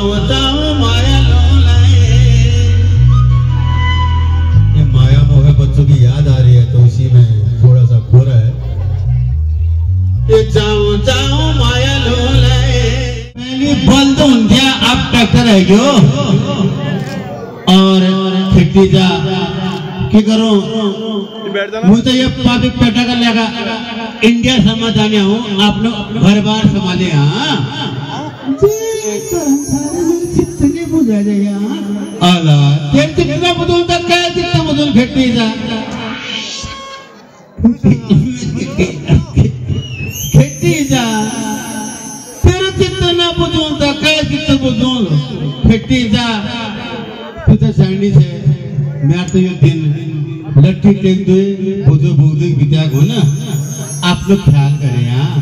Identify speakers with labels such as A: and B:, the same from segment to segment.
A: जाओ जाओ माया लोलाए। ये माया मोह बच्चों की याद आ रही है तो इसी में थोड़ा सा खो रहा है। ये जाओ जाओ माया लोलाए। पहली बल तो उन्दिया आप ट्रैक्टर है क्यों और खेती जा की करो मुझे ये पापिक पेटा कर लेगा इंडिया समाज आने हूँ आप लोग घर बार संभाले। हाँ कितने बुझा जाए आला तेरे कितना बदल तक क्या कितना बदल खेती जा खेती जा तेरे कितना बदल तक क्या कितना बदल खेती जा तू तो सैंडी से मैं तो ये दिन लट्ठी टेक दे बुझो बुझो बिता को ना आप लोग ख्याल करें। हाँ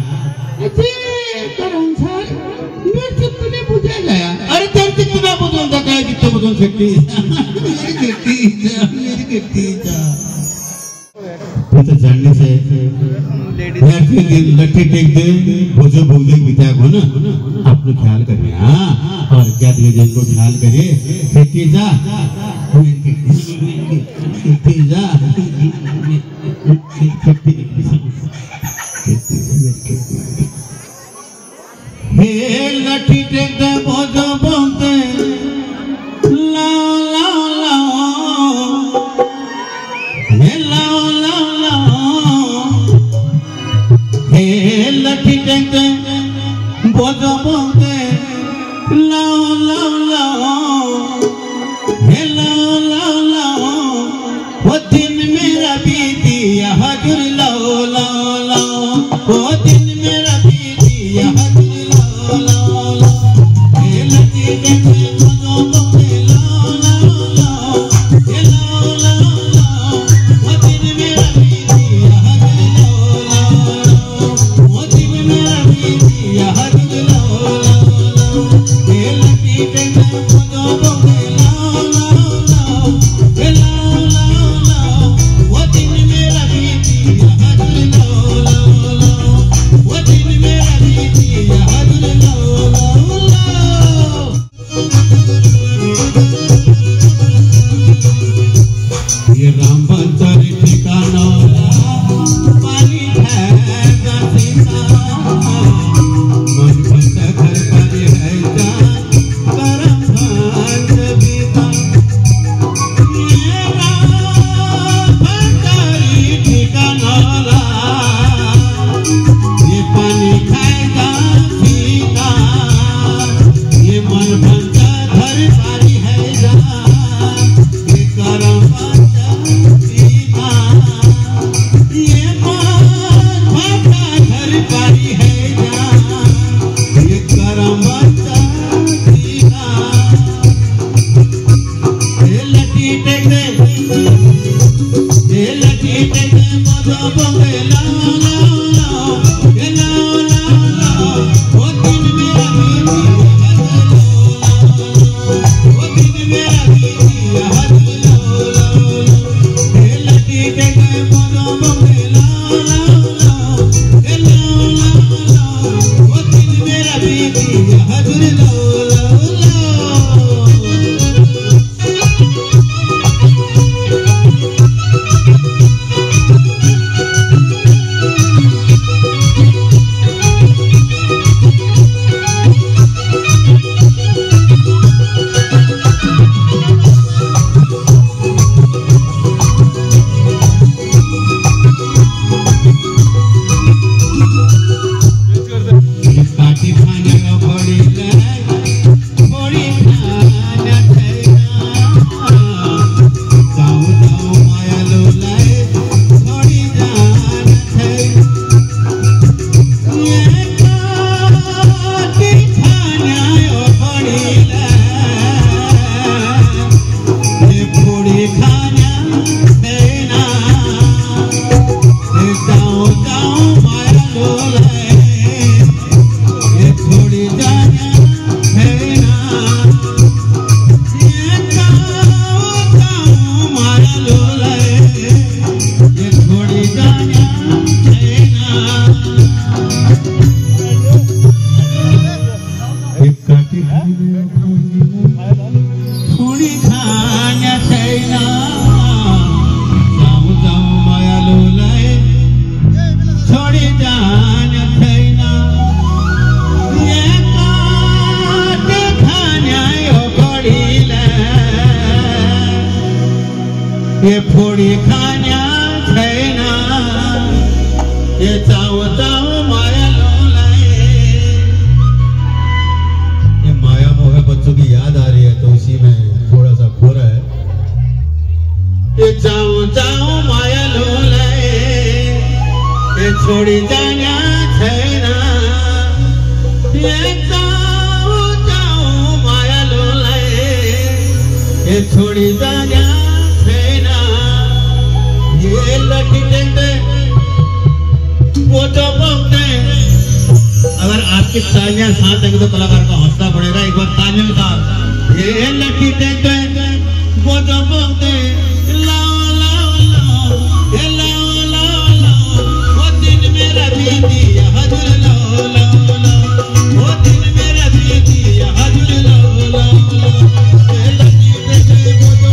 A: करण सर मेरे कितने बुझा गया अरे तेरे कितना बुझो तक है कितना बुझो खेती मेरी खेती तू तो सैंडी से मैं तो दिन लट्ठी टेक दे बुझो बुझो बिता को ना आप लोग ख्याल करें। हाँ और क्या दिए जिनको ख्याल करिए खेती जा हे लठी टेक दे बोझो बोलते लाओ लाओ लाओ हे लाओ लाओ लाओ हे लठी टेक दे बोझो बोलते लाओ लाओ लाओ हे लाओ लाओ लाओ वो दिन मेरा बीती हजूर लाओ लाओ लाओ वो दिन मेरा बीती हजूर लाओ लाओ लाओ हे लगी जैसे बोलो बोले लाओ लाओ लाओ हे लाओ लाओ लाओ वो दिन मेरा बीती हजूर लाओ लाओ लाओ वो दिन मेरा बीती हजूर लाओ लाओ लाओ हे थोड़ी खाना छैन जाऊ जाऊ मायालुलाई छोडी जान छैन ये फोड़ी खाना छैन ये चाव चाव माया लोलाए। ये माया मोह बच्चों की याद आ रही है तो इसी में थोड़ा सा खो रहा है। ये चाव चाव माया लोलाए ये छोड़ी जाना छैन ये चाव चाव माया लोलाए ये छोड़ी जाना ये लठी टेंटे वो तो बोलते अगर आपकी तालियां साथ देंगे तो कलाकार का हौसला बढ़ेगा। एक बार तालियों के साथ ये लठी टेंटे वो तो बोलते लाओ लाओ लाओ ये लाओ लाओ लाओ वो दिन मेरा बीती हजूर लाओ लाओ लाओ वो दिन मेरा बीती हजूर लाओ लाओ लाओ ये लठी टेंटे वो तो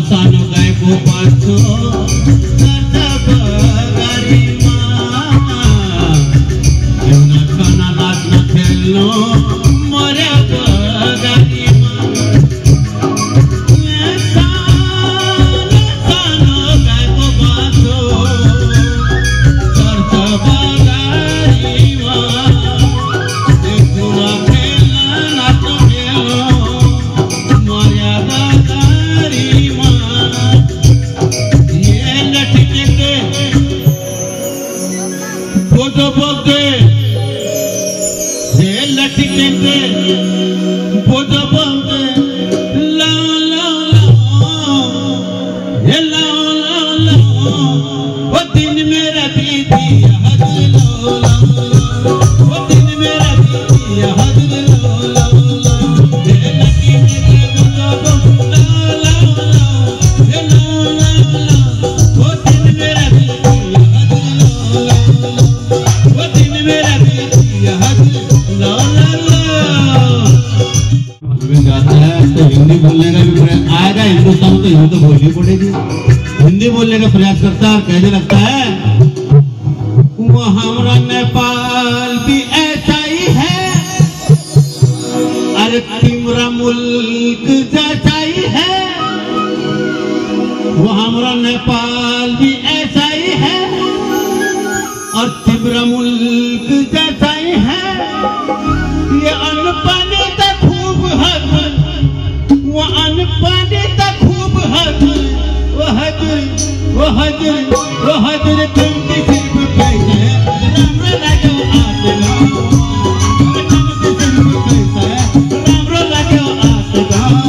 A: सानो गाय को पाछो ना खाना नाच न खेलनो मोरे बगारी सानो गाय को पाछो बगारी ना खेलना नाच खेलो मोरे बगारी हिंदी बोलने का भी प्रयास आएगा। हिंदुस्तान में तो हिंदी तो बोलनी पड़ेगी। हिंदी बोलने का प्रयास करता है और कहने लगता है वो हमारा नेपाल भी ऐसा ही है अरे तिमरा मुल्क जैसा ही है वो हमारा नेपाल भी ऐसा ही है और तिमरा मुल्क जैसा ही है ये अनपानी तक खूब है वो अनपानी तक खूब है वो हजर तुम सिर्फ पैसे रामरो लागो आते गाँव तुम सिर्फ पैसे रामरो लागो आते गाँव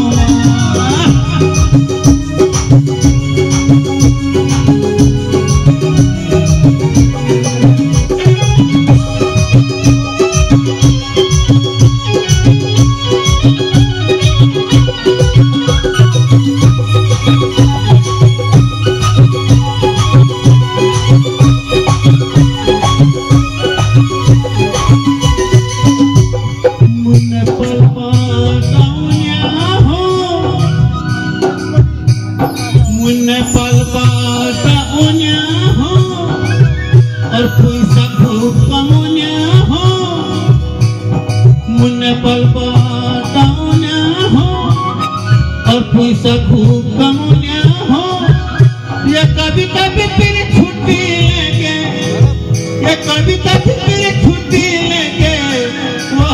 A: पैसा खूब कमाना हो या कभी कभी फिर छुट्टी लेके या कभी कभी फिर छुट्टी लेके वो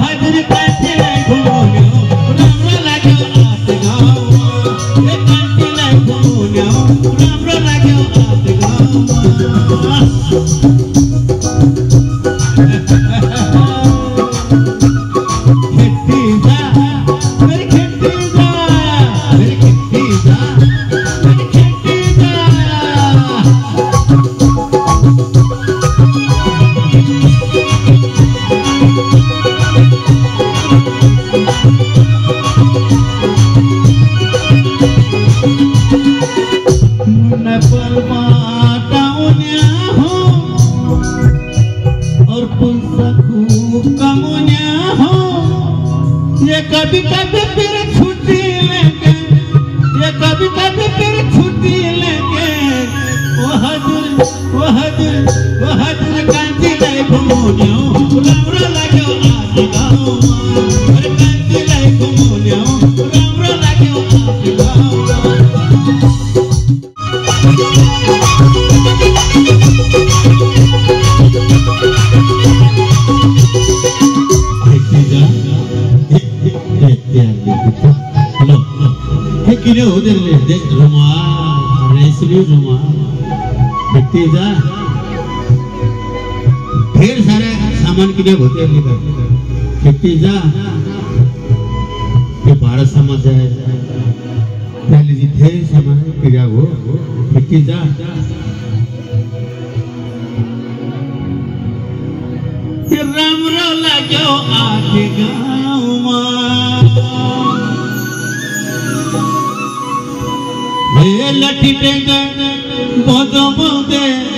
A: हजर कैसे घूमो रामरो लागो आते गाँव ये कैसे घूमो रामरो लागो आते गाँव। कभी कभी फिर छुट्टी लेके, ये कभी कभी फिर छुट्टी लेके वो हजर कांची लाई घुमोनियो रामरो लाग्यो आसी गाँव अरे कांची लाई घुमोनियो रामरो लाग्यो आसी गाँव किने होते ले रुमा रेसली रुमा देखते जा ढेर सारे सामान किने होते लेकर देखते जा ये भारत समाज है पहले जी ढेर सामान किया वो देखते जा ये रामरो लाग्यो आके गाँव लठी टेंगे बोदो बोदे